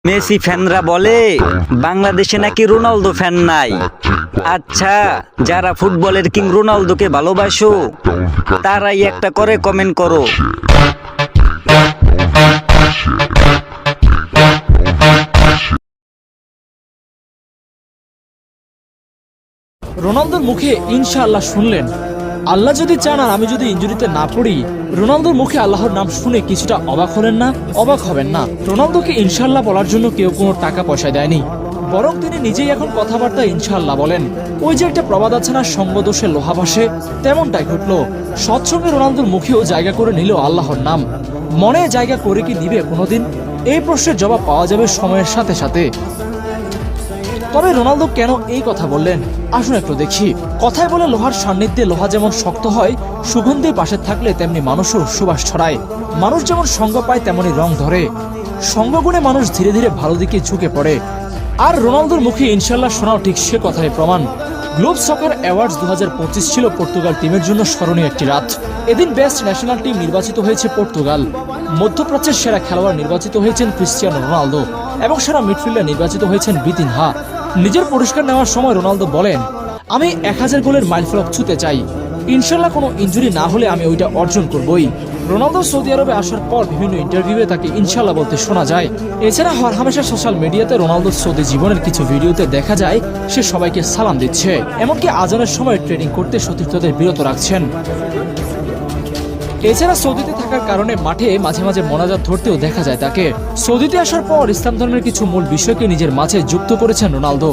Messi ফ্যানরা বলে বাংলাদেশে নাকি রোনালদো ফ্যান নাই। আচ্ছা, যারা ফুটবলের কিং রোনালদোকে ভালোবাসো তারাই একটা করে কমেন্ট করো। রোনালদোর মুখে ইনশাআল্লাহ শুনলেন। আল্লাহ যদি চান আর আমি যদি ইনজুরিতে না পড়ি, রোনালদোর মুখে আল্লাহর নাম শুনে কিছুটা অবাক হলেন না? অবাক হবেন না। রোনালদোকে ইনশাআল্লাহ বলার জন্য কেউ কোনো টাকা পয়সা দেয়নি, বরং তিনি নিজেই এখন কথাবার্তা ইনশাআল্লাহ বলেন। ওই যে একটা প্রবাদ আছে না, সঙ্গদোষে লোহা ভাসে, তেমনটাই ঘটল। সৎসঙ্গে রোনালদোর মুখেও জায়গা করে নিল আল্লাহর নাম। মনে জায়গা করে কি নিবে কোনোদিন? এই প্রশ্নের জবাব পাওয়া যাবে সময়ের সাথে সাথে। তবে রোনালদো কেন এই কথা বললেন, আসুন একটু দেখি। কথায় বলে লোহার সান্নিধ্যে লোহা যেমন শক্ত হয়, সুগন্ধি পাশে থাকলে তেমনি মানুষও সুবাস ছড়ায়। মানুষ যেমন সঙ্গ পায় তেমনি রং ধরে, সঙ্গগুণে মানুষ ধীরে ধীরে ভালো দিকে ঝুঁকে পড়ে। আর রোনালদোর মুখে ইনশাল্লাহ শোনাও ঠিক সে কথাই প্রমাণ। গ্লোব সকার অ্যাওয়ার্ডস 2025 ছিল পর্তুগাল টিমের জন্য স্মরণীয় একটি রাত। এদিন বেস্ট ন্যাশনাল টিম নির্বাচিত হয়েছে পর্তুগাল, মধ্যপ্রাচ্যের সেরা খেলোয়াড় নির্বাচিত হয়েছেন ক্রিস্টিয়ানো রোনালদো এবং সেরা মিডফিল্ডার নির্বাচিত হয়েছেন বিতিনহা। নিজের পুরস্কার নেওয়ার সময় রোনালদো বলেন, আমি 1000 গোলের মাইলফলক ছুঁতে চাই, ইনশাল্লাহ কোনো ইনজুরি না হলে আমি ওইটা অর্জন করবই। রোনালদো সৌদি আরবে আসার পর বিভিন্ন ইন্টারভিউয়ে তাকে ইনশাল্লাহ বলতে শোনা যায়। এছাড়া হরহামেশা সোশ্যাল মিডিয়াতে রোনালদোর সৌদি জীবনের কিছু ভিডিওতে দেখা যায় সে সবাইকে সালাম দিচ্ছে, এমনকি আজানের সময় ট্রেনিং করতে সতীর্থদের বিরত রাখছেন। এছাড়া সৌদিতে থাকার কারণে মাঠে মাঝে মাঝে মোনাজাত ধরতেও দেখা যায় তাকে। সৌদিতে আসার পর ইসলাম ধর্মের কিছু মূল বিষয়কে নিজের মাঝে যুক্ত করেছেন রোনালদো।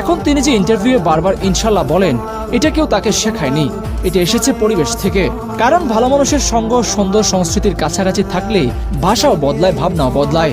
এখন তিনি যে ইন্টারভিউয়ে বারবার ইনশাল্লাহ বলেন, এটা কেউ তাকে শেখায়নি, এটা এসেছে পরিবেশ থেকে। কারণ ভালো মানুষের সঙ্গ সুন্দর সংস্কৃতির কাছাকাছি থাকলে ভাষাও বদলায়, ভাবনাও বদলায়।